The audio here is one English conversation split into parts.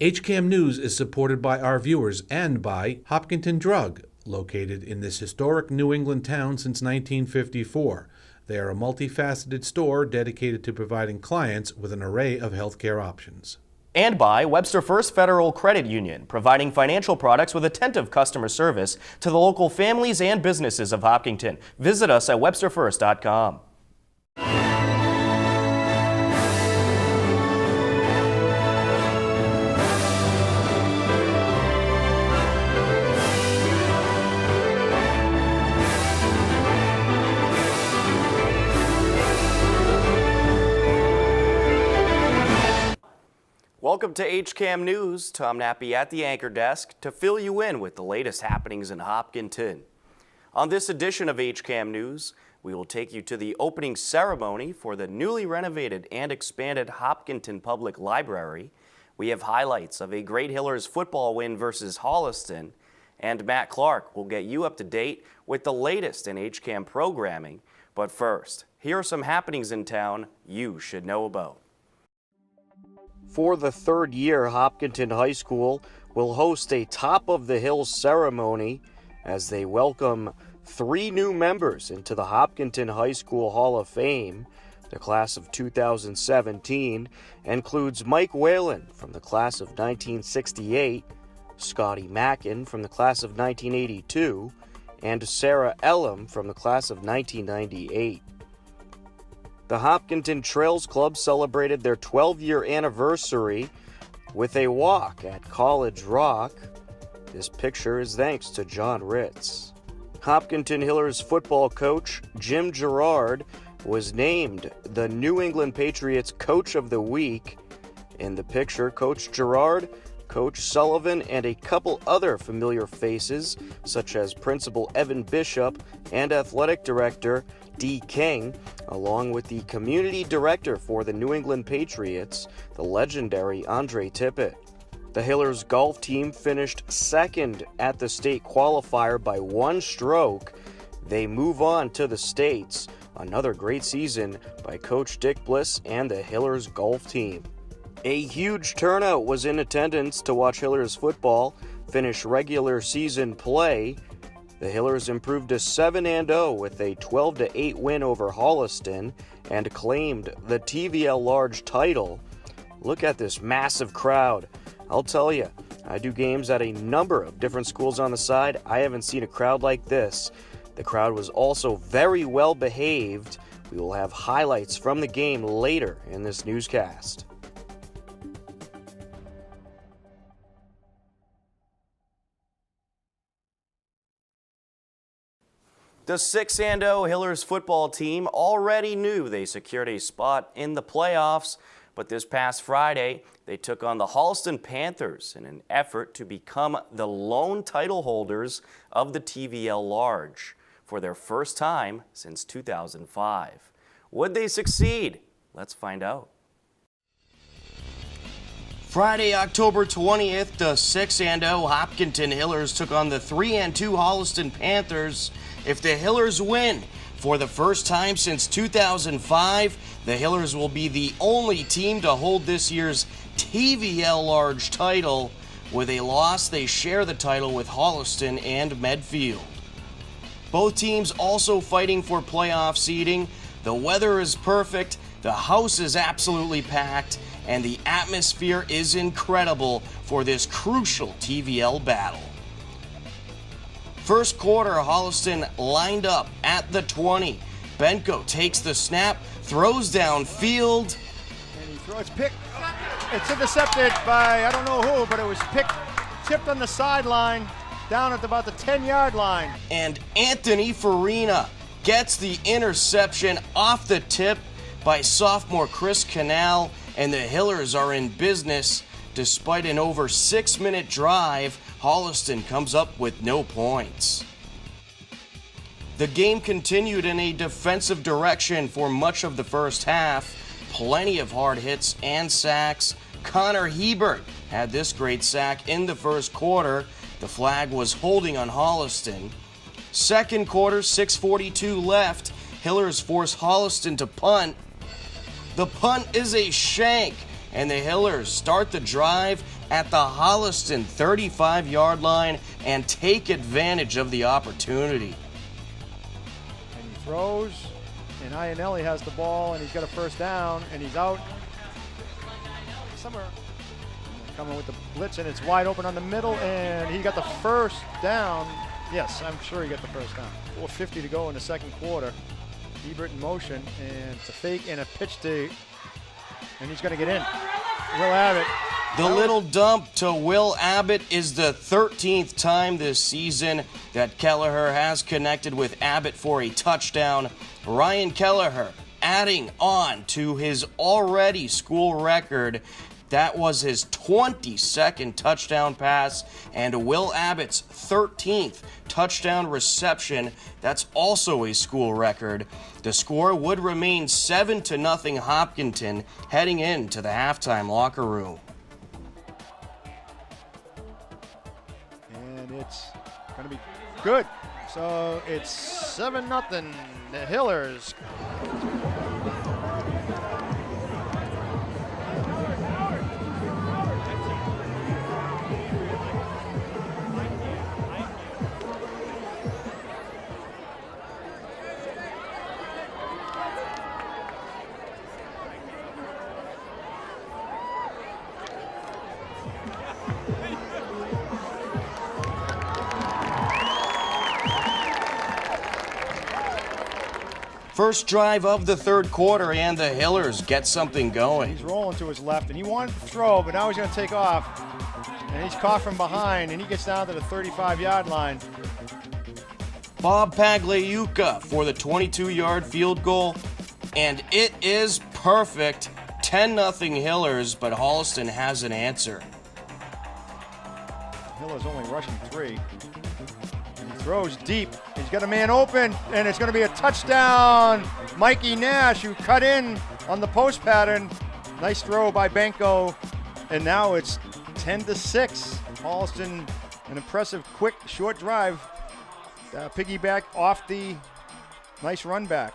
HCAM News is supported by our viewers and by Hopkinton Drug, located in this historic New England town since 1954. They are a multifaceted store dedicated to providing clients with an array of healthcare options. And by Webster First Federal Credit Union, providing financial products with attentive customer service to the local families and businesses of Hopkinton. Visit us at websterfirst.com. Welcome to HCAM News. Tom Nappy at the anchor desk to fill you in with the latest happenings in Hopkinton. On this edition of HCAM News, we will take you to the opening ceremony for the newly renovated and expanded Hopkinton Public Library. We have highlights of a Great Hillers football win versus Holliston, and Matt Clark will get you up to date with the latest in HCAM programming. But first, here are some happenings in town you should know about. For the third year, Hopkinton High School will host a Top of the Hill ceremony as they welcome 3 new members into the Hopkinton High School Hall of Fame. The class of 2017 includes Mike Whalen from the class of 1968, Scotty Mackin from the class of 1982, and Sarah Elam from the class of 1998. The Hopkinton Trails Club celebrated their 12-year anniversary with a walk at College Rock. This picture is thanks to John Ritz. Hopkinton Hillers football coach Jim Gerard was named the New England Patriots Coach of the Week. In the picture, Coach Gerard, Coach Sullivan, and a couple other familiar faces, such as Principal Evan Bishop and Athletic Director D. King, along with the Community Director for the New England Patriots, the legendary Andre Tippett. The Hillers golf team finished second at the state qualifier by 1 stroke. They move on to the States. Another great season by Coach Dick Bliss and the Hillers golf team. A huge turnout was in attendance to watch Hillers football finish regular season play. The Hillers improved to 7-0 with a 12-8 win over Holliston and claimed the TVL Large title. Look at this massive crowd. I'll tell you, I do games at a number of different schools on the side. I haven't seen a crowd like this. The crowd was also very well behaved. We will have highlights from the game later in this newscast. The 6-0 Hillers football team already knew they secured a spot in the playoffs, but this past Friday, they took on the Holliston Panthers in an effort to become the lone title holders of the TVL Large for their first time since 2005. Would they succeed? Let's find out. Friday, October 20th, the 6-0 Hopkinton Hillers took on the 3-2 Holliston Panthers. If the Hillers win for the first time since 2005, the Hillers will be the only team to hold this year's TVL Large title. With a loss, they share the title with Holliston and Medfield. Both teams also fighting for playoff seeding. The weather is perfect, the house is absolutely packed, and the atmosphere is incredible for this crucial TVL battle. First quarter, Holliston lined up at the 20. Benko takes the snap, throws downfield. And he throws, it's picked. It's intercepted by, I don't know who, but it was tipped on the sideline, down at about the 10-yard line. And Anthony Farina gets the interception off the tip by sophomore Chris Canal, and the Hillers are in business. Despite an over 6-minute drive, Holliston comes up with no points. The game continued in a defensive direction for much of the first half. Plenty of hard hits and sacks. Connor Hebert had this great sack in the first quarter. The flag was holding on Holliston. Second quarter, 6:42 left. Hillers force Holliston to punt. The punt is a shank, and the Hillers start the drive at the Holliston 35-yard line and take advantage of the opportunity. And he throws, and Iannelli has the ball, and he's got a first down, and he's out somewhere. Coming with the blitz, and it's wide open on the middle, and he got the first down. Yes, I'm sure he got the first down. 4:50 to go in the second quarter. Ebert in motion, and it's a fake and a pitch to, and he's going to get in. Will Abbott. The little dump to Will Abbott is the 13th time this season that Kelleher has connected with Abbott for a touchdown. Ryan Kelleher adding on to his already school record. That was his 22nd touchdown pass and Will Abbott's 13th touchdown reception. That's also a school record. The score would remain 7-0 Hopkinton heading into the halftime locker room. And it's going to be good. So it's 7-0. The Hillers. First drive of the third quarter, and the Hillers get something going. He's rolling to his left, and he wanted to throw, but now he's going to take off. And he's caught from behind, and he gets down to the 35-yard line. Bob Pagliuca for the 22-yard field goal, and it is perfect. 10-0 Hillers, but Holliston has an answer. Hiller's only rushing 3. And he throws deep. He's got a man open, and it's going to be a touchdown. Mikey Nash, who cut in on the post pattern. Nice throw by Benko, and now it's 10-6. Holliston, an impressive, quick, short drive. Piggyback off the nice run back.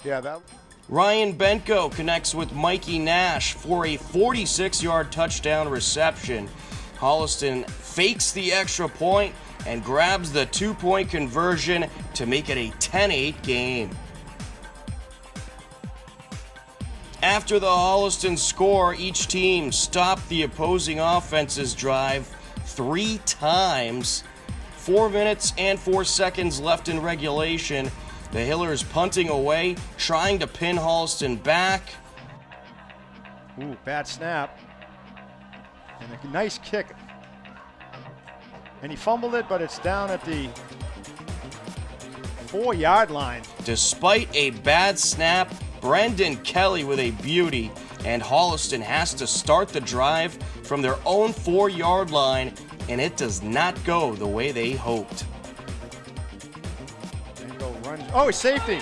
Yeah, that. Ryan Benko connects with Mikey Nash for a 46-yard touchdown reception. Holliston fakes the extra point and grabs the 2-point conversion to make it a 10-8 game. After the Holliston score, each team stopped the opposing offense's drive 3 times. 4 minutes and 4 seconds left in regulation. The Hillers punting away, trying to pin Holliston back. Ooh, bad snap. And a nice kick. And he fumbled it, but it's down at the 4-yard line. Despite a bad snap, Brendan Kelly with a beauty, and Holliston has to start the drive from their own 4-yard line, and it does not go the way they hoped. Oh, it's safety.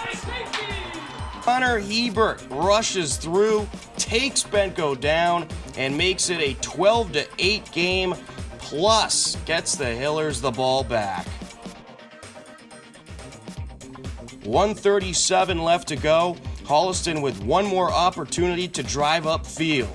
Connor Hebert rushes through, takes Benko down, and makes it a 12-8 game, plus gets the Hillers the ball back. 1:37 left to go. Holliston with one more opportunity to drive upfield.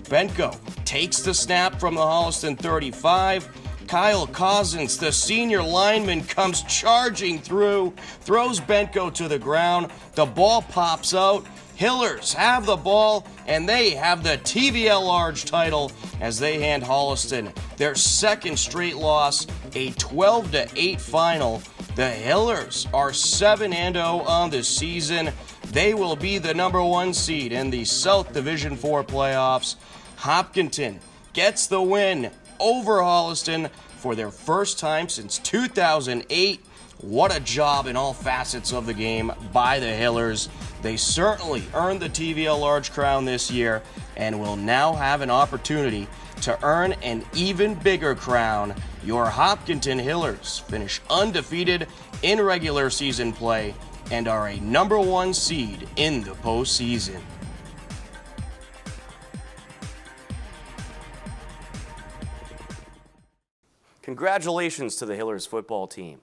Benko takes the snap from the Holliston 35. Kyle Cousins, the senior lineman, comes charging through, throws Benko to the ground. The ball pops out. Hillers have the ball, and they have the TVL Large title as they hand Holliston their second straight loss, a 12-8 final. The Hillers are 7-0 on the season. They will be the number 1 seed in the South Division 4 playoffs. Hopkinton gets the win over Holliston for their first time since 2008. What a job in all facets of the game by the Hillers. They certainly earned the TVL Large crown this year and will now have an opportunity to earn an even bigger crown. Your Hopkinton Hillers finish undefeated in regular season play and are a number 1 seed in the postseason. Congratulations to the Hillers football team.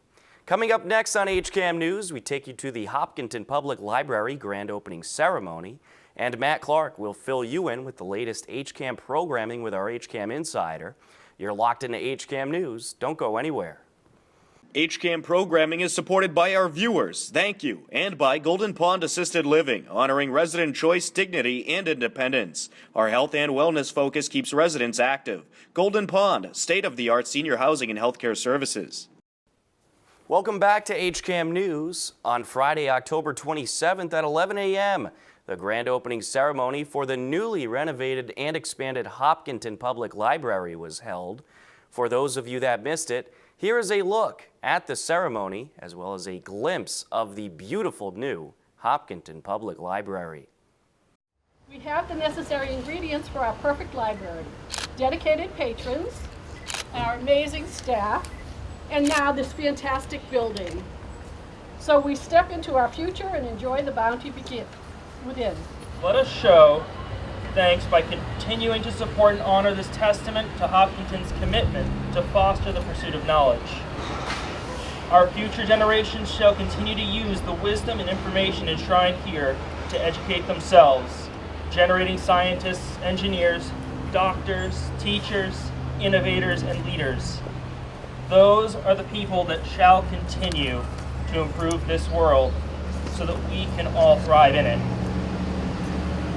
Coming up next on HCAM News, we take you to the Hopkinton Public Library grand opening ceremony, and Matt Clark will fill you in with the latest HCAM programming with our HCAM Insider. You're locked into HCAM News. Don't go anywhere. HCAM programming is supported by our viewers, thank you, and by Golden Pond Assisted Living, honoring resident choice, dignity, and independence. Our health and wellness focus keeps residents active. Golden Pond, state-of-the-art senior housing and healthcare services. Welcome back to HCAM News. On Friday, October 27th at 11 a.m., the grand opening ceremony for the newly renovated and expanded Hopkinton Public Library was held. For those of you that missed it, here is a look at the ceremony, as well as a glimpse of the beautiful new Hopkinton Public Library. We have the necessary ingredients for our perfect library. Dedicated patrons, our amazing staff, and now this fantastic building. So we step into our future and enjoy the bounty within. Let us show thanks by continuing to support and honor this testament to Hopkinton's commitment to foster the pursuit of knowledge. Our future generations shall continue to use the wisdom and information enshrined here to educate themselves, generating scientists, engineers, doctors, teachers, innovators, and leaders. Those are the people that shall continue to improve this world so that we can all thrive in it.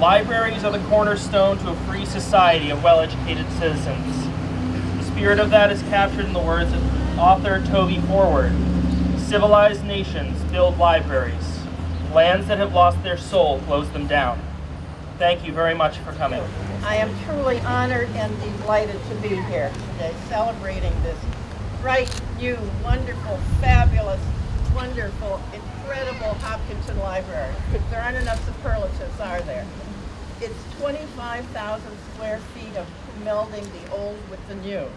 Libraries are the cornerstone to a free society of well-educated citizens. The spirit of that is captured in the words of author Toby Forward. Civilized nations build libraries. Lands that have lost their soul close them down. Thank you very much for coming. I am truly honored and delighted to be here today, celebrating this bright, new, wonderful, fabulous, wonderful, incredible Hopkinton Library. There aren't enough superlatives, are there? It's 25,000 square feet of melding the old with the new.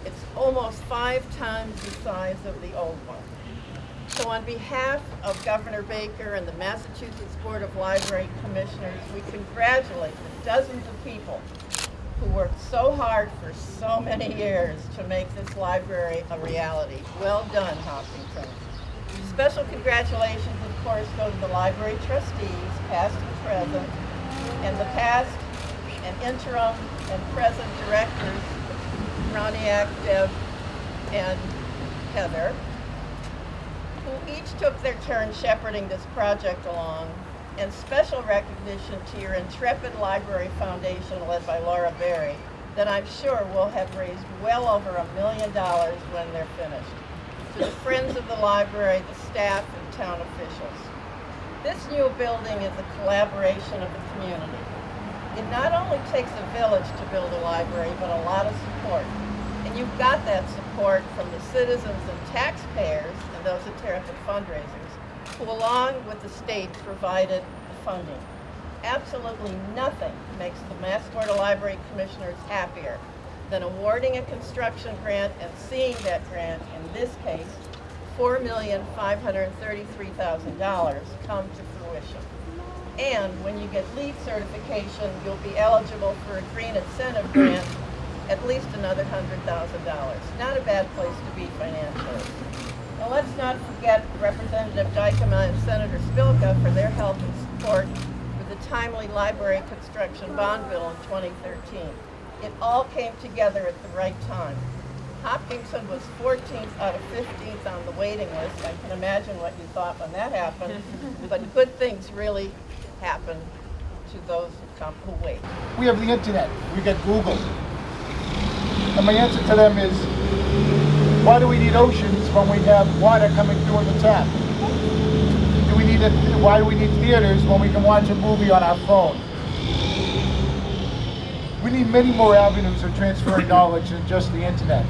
It's almost 5 times the size of the old one. So on behalf of Governor Baker and the Massachusetts Board of Library Commissioners, we congratulate the dozens of people who worked so hard for so many years to make this library a reality. Well done, Hopkinton. Special congratulations, of course, go to the library trustees, past and present, and the past and interim and present directors, Roniak, Deb, and Heather, who each took their turn shepherding this project along, and special recognition to your intrepid library foundation led by Laura Berry that I'm sure will have raised well over $1 million when they're finished. To the friends of the library, the staff, and town officials. This new building is a collaboration of the community. It not only takes a village to build a library, but a lot of support. And you've got that support from the citizens and taxpayers and those that tear up the fundraisers, who along with the state provided the funding. Absolutely nothing makes the Mass Board of Library Commissioners happier than awarding a construction grant and seeing that grant, in this case, $4,533,000 come to fruition. And when you get LEED certification, you'll be eligible for a green incentive grant, at least another $100,000. Not a bad place to be financially. Now let's not forget Representative Dykema and Senator Spilka for their help and support for the timely library construction bond bill in 2013. It all came together at the right time. Hopkinton was 14th out of 15th on the waiting list. I can imagine what you thought when that happened, but good things really happen to those who wait. We have the internet, we get Google. And my answer to them is, why do we need oceans when we have water coming through in the tap? Why do we need theaters when we can watch a movie on our phone? We need many more avenues of transferring knowledge than just the internet.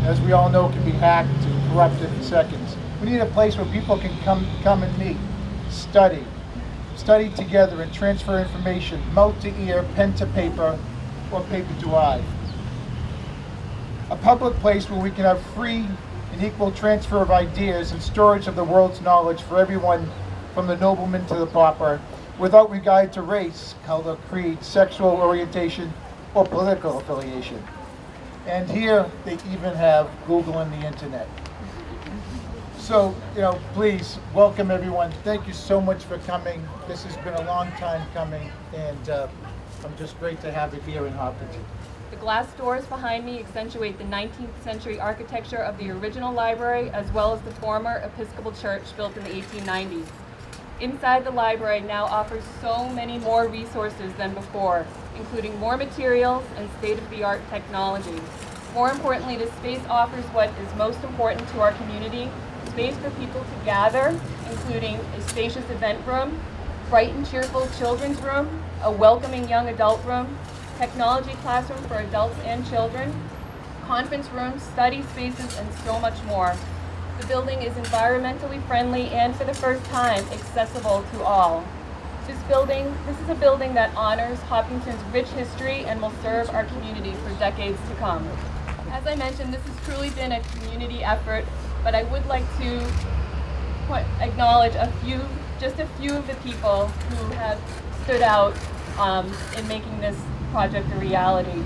As we all know, can be hacked and corrupted in seconds. We need a place where people can come and meet, study together and transfer information, mouth to ear, pen to paper, or paper to eye. A public place where we can have free and equal transfer of ideas and storage of the world's knowledge for everyone from the nobleman to the pauper, without regard to race, color, creed, sexual orientation, or political affiliation. And here they even have Google and the internet. So, please welcome everyone. Thank you so much for coming. This has been a long time coming, and I'm just great to have it here in Hopkinton. The glass doors behind me accentuate the 19th century architecture of the original library, as well as the former Episcopal church built in the 1890s. Inside the library now offers so many more resources than before, including more materials and state-of-the-art technology. More importantly, this space offers what is most important to our community: space for people to gather, including a spacious event room, bright and cheerful children's room, a welcoming young adult room, technology classroom for adults and children, conference rooms, study spaces, and so much more. The building is environmentally friendly and, for the first time, accessible to all. This is a building that honors Hopkinton's rich history and will serve our community for decades to come. As I mentioned, this has truly been a community effort, but I would like to acknowledge just a few of the people who have stood out in making this project a reality.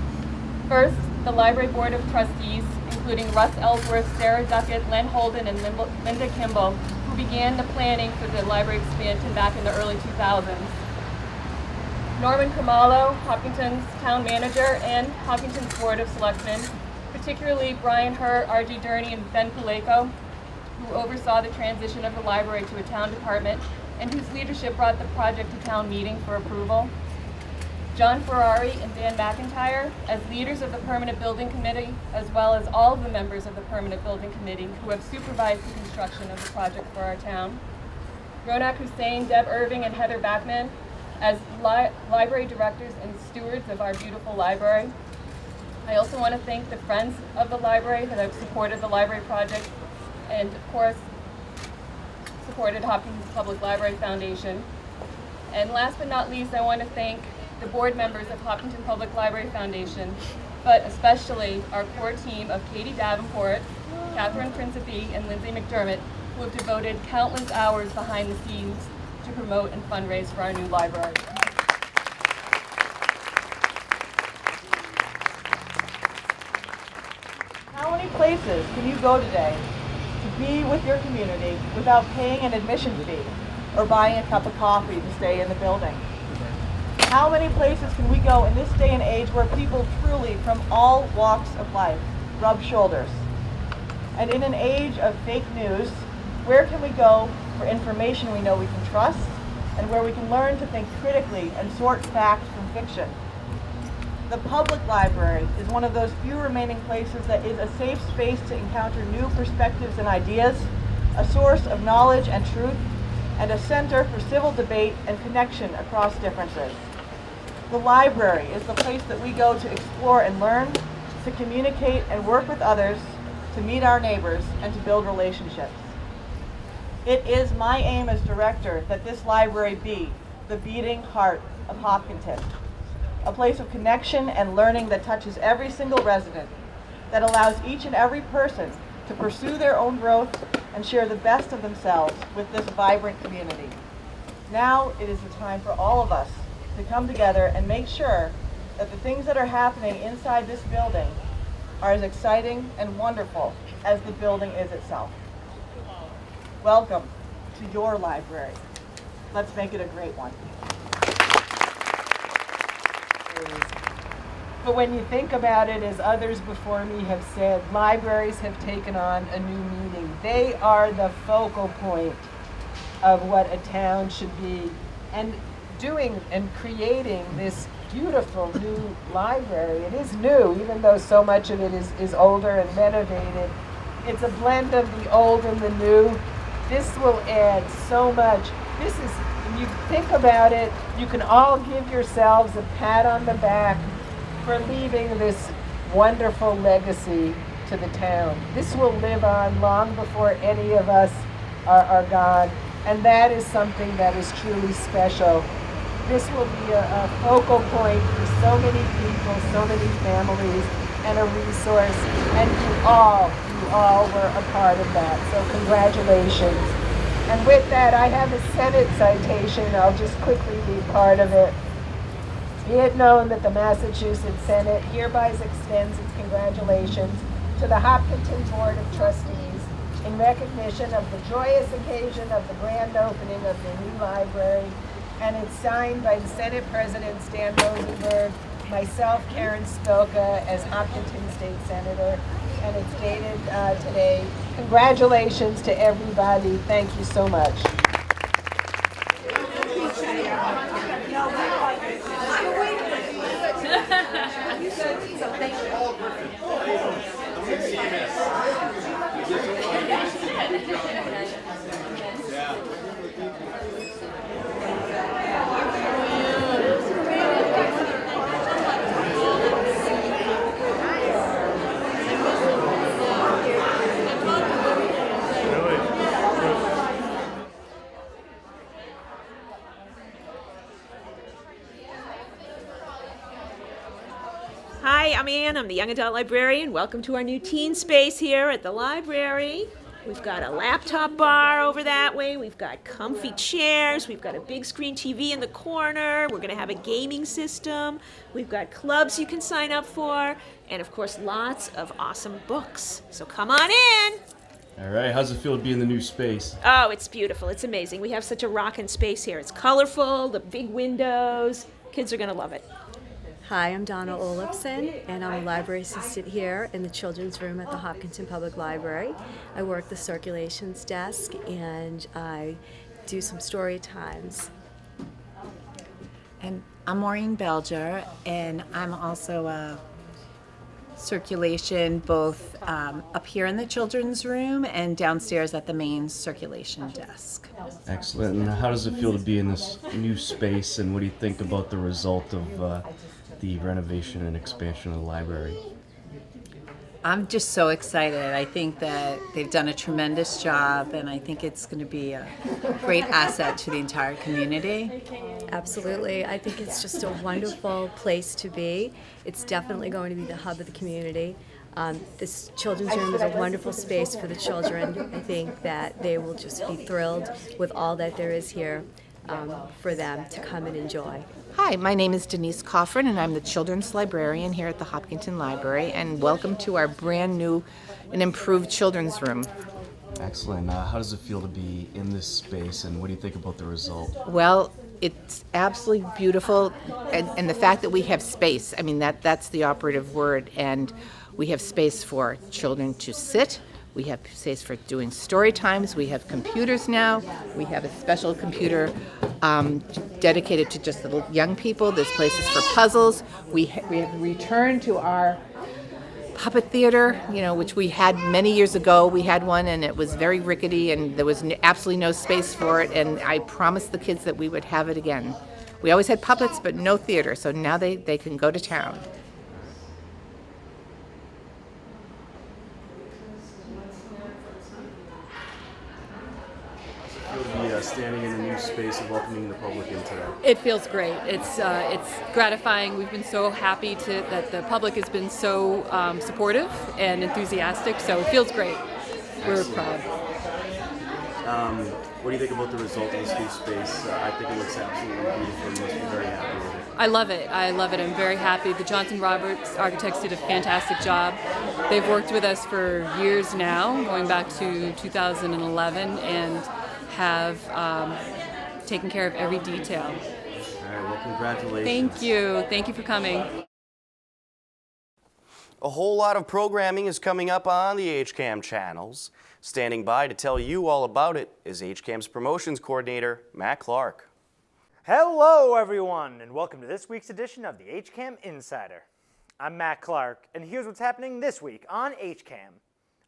First, the Library Board of Trustees, including Russ Ellsworth, Sarah Duckett, Len Holden, and Linda Kimball, who began the planning for the library expansion back in the early 2000s. Norman Kamalo, Hopkinton's town manager, and Hopkinton's Board of Selectmen, particularly Brian Herr, R.G. Durney, and Ben Kuleko, who oversaw the transition of the library to a town department and whose leadership brought the project to town meeting for approval. John Ferrari and Dan McIntyre, as leaders of the Permanent Building Committee, as well as all of the members of the Permanent Building Committee who have supervised the construction of the project for our town. Ronak Hussain, Deb Irving, and Heather Backman, as library directors and stewards of our beautiful library. I also want to thank the friends of the library that have supported the library project and, of course, supported Hopkins Public Library Foundation. And last but not least, I want to thank the board members of Hopkinton Public Library Foundation, but especially our core team of Katie Davenport, Catherine Principe, and Lindsay McDermott, who have devoted countless hours behind the scenes to promote and fundraise for our new library. How many places can you go today to be with your community without paying an admission fee or buying a cup of coffee to stay in the building? How many places can we go in this day and age where people truly from all walks of life rub shoulders? And in an age of fake news, where can we go for information we know we can trust and where we can learn to think critically and sort fact from fiction? The public library is one of those few remaining places that is a safe space to encounter new perspectives and ideas, a source of knowledge and truth, and a center for civil debate and connection across differences. The library is the place that we go to explore and learn, to communicate and work with others, to meet our neighbors, and to build relationships. It is my aim as director that this library be the beating heart of Hopkinton, a place of connection and learning that touches every single resident, that allows each and every person to pursue their own growth and share the best of themselves with this vibrant community. Now it is the time for all of us to come together and make sure that the things that are happening inside this building are as exciting and wonderful as the building is itself. Welcome to your library. Let's make it a great one. But when you think about it, as others before me have said, libraries have taken on a new meaning. They are the focal point of what a town should be. And doing and creating this beautiful new library, it is new, even though so much of it is older and renovated. It's a blend of the old and the new. This will add so much. This is, when you think about it, you can all give yourselves a pat on the back for leaving this wonderful legacy to the town. This will live on long before any of us are gone, and that is something that is truly special. This will be a focal point for so many people, so many families, and a resource, and you all were a part of that, so congratulations. And with that, I have a Senate citation. I'll just quickly read part of it. Be it known that the Massachusetts Senate hereby extends its congratulations to the Hopkinton Board of Trustees in recognition of the joyous occasion of the grand opening of the new library. And it's signed by the Senate President Stan Rosenberg, myself, Karen Spilka, as Hopkinton State Senator, and it's dated today. Congratulations to everybody. Thank you so much. Hi, I'm Ann. I'm the Young Adult Librarian. Welcome to our new teen space here at the library. We've got a laptop bar over that way. We've got comfy chairs. We've got a big screen TV in the corner. We're going to have a gaming system. We've got clubs you can sign up for. And, of course, lots of awesome books. So come on in. All right, how's it feel to be in the new space? Oh, it's beautiful. It's amazing. We have such a rockin' space here. It's colorful, the big windows. Kids are going to love it. Hi, I'm Donna Olafson, and I'm a library assistant here in the children's room at the Hopkinton Public Library. I work the circulations desk, and I do some story times. And I'm Maureen Belger, and I'm also a circulation both up here in the children's room and downstairs at the main circulation desk. Excellent. And how does it feel to be in this new space, and what do you think about the result of the renovation and expansion of the library? I'm just so excited. I think that they've done a tremendous job, and I think it's going to be a great asset to the entire community. Absolutely. I think it's just a wonderful place to be. It's definitely going to be the hub of the community. This children's room is a wonderful space for the children. I think that they will just be thrilled with all that there is here for them to come and enjoy. Hi, my name is Denise Coffrin, and I'm the children's librarian here at the Hopkinton Library, and welcome to our brand new and improved children's room. Excellent. How does it feel to be in this space, and what do you think about the result? Well, it's absolutely beautiful, and the fact that we have space, I mean, that's the operative word, and we have space for children to sit. We have space for doing story times. We have computers now. We have a special computer dedicated to just the young people. There's places for puzzles. We have returned to our puppet theater, which we had many years ago. We had one, and it was very rickety, and there was absolutely no space for it. And I promised the kids that we would have it again. We always had puppets, but no theater. So now they can go to town. Standing in the new space and welcoming the public into that. It feels great. It's gratifying. We've been so happy that the public has been so supportive and enthusiastic. So it feels great. We're proud. What do you think about the result of this new space? I think it looks absolutely beautiful. You must be very happy with it. I love it. I'm very happy. The Johnson Roberts architects did a fantastic job. They've worked with us for years now, going back to 2011, and have taken care of every detail. All right, well, congratulations. Thank you. Thank you for coming. A whole lot of programming is coming up on the HCAM channels. Standing by to tell you all about it is HCAM's promotions coordinator, Matt Clark. Hello, everyone, and welcome to this week's edition of the HCAM Insider. I'm Matt Clark, and here's what's happening this week on HCAM.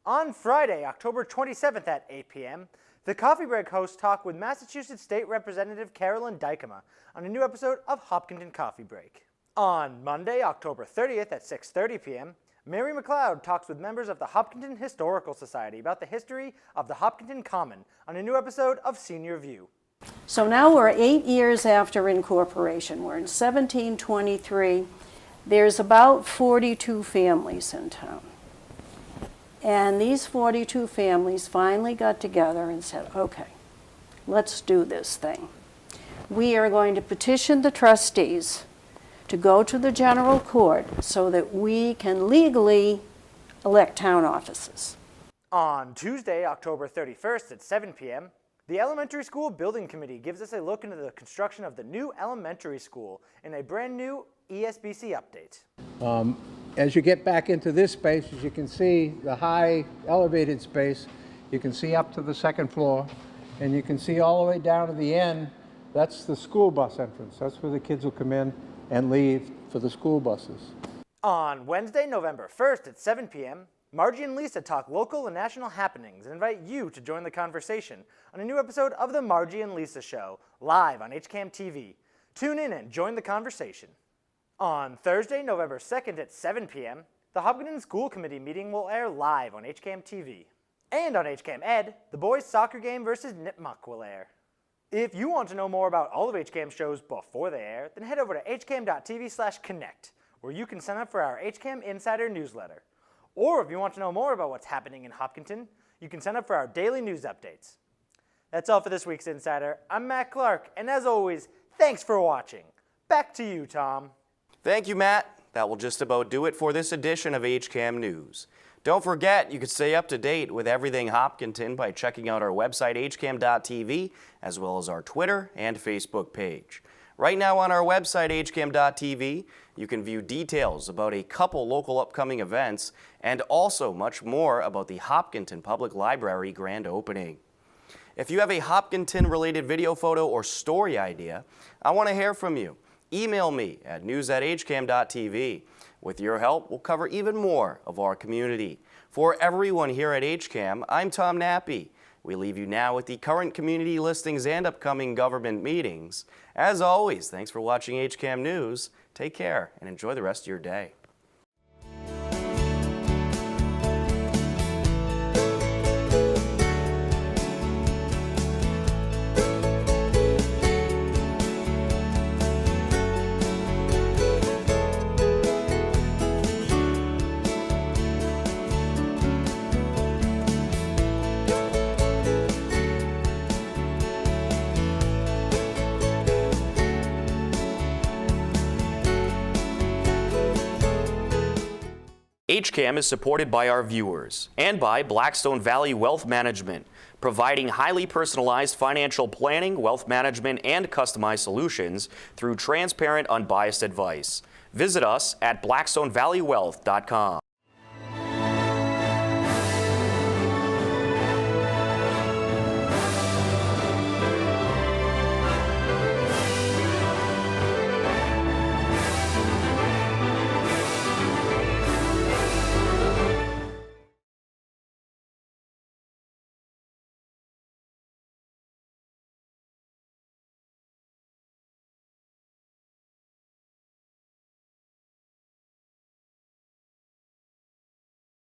On Friday, October 27th at 8 p.m., the Coffee Break hosts talk with Massachusetts State Representative Carolyn Dykema on a new episode of Hopkinton Coffee Break. On Monday, October 30th at 6:30 p.m., Mary McLeod talks with members of the Hopkinton Historical Society about the history of the Hopkinton Common on a new episode of Senior View. So now we're 8 years after incorporation. We're in 1723. There's about 42 families in town. And these 42 families finally got together and said, okay, let's do this thing. We are going to petition the trustees to go to the general court so that we can legally elect town offices. On Tuesday, October 31st at 7 p.m., the Elementary School Building Committee gives us a look into the construction of the new elementary school in a brand new ESBC update. As you get back into this space, as you can see, the high elevated space, you can see up to the second floor, and you can see all the way down to the end. That's the school bus entrance. That's where the kids will come in and leave for the school buses. On Wednesday, November 1st at 7 p.m., Margie and Lisa talk local and national happenings and invite you to join the conversation on a new episode of The Margie and Lisa Show, live on HCAM TV. Tune in and join the conversation. On Thursday, November 2nd at 7 p.m., the Hopkinton School Committee meeting will air live on HCAM TV. And on HCAM Ed, the boys' soccer game versus Nipmuc will air. If you want to know more about all of HCAM shows before they air, then head over to hcam.tv/connect, where you can sign up for our HCAM Insider newsletter. Or if you want to know more about what's happening in Hopkinton, you can sign up for our daily news updates. That's all for this week's Insider. I'm Matt Clark, and as always, thanks for watching. Back to you, Tom. Thank you, Matt. That will just about do it for this edition of HCAM News. Don't forget, you can stay up to date with everything Hopkinton by checking out our website, hcam.tv, as well as our Twitter and Facebook page. Right now on our website, hcam.tv, you can view details about a couple local upcoming events and also much more about the Hopkinton Public Library grand opening. If you have a Hopkinton-related video photo or story idea, I want to hear from you. Email me at news@hcam.tv. With your help, we'll cover even more of our community. For everyone here at HCAM, I'm Tom Nappy. We leave you now with the current community listings and upcoming government meetings. As always, thanks for watching HCAM News. Take care and enjoy the rest of your day. HCAM is supported by our viewers and by Blackstone Valley Wealth Management, providing highly personalized financial planning, wealth management, and customized solutions through transparent, unbiased advice. Visit us at blackstonevalleywealth.com.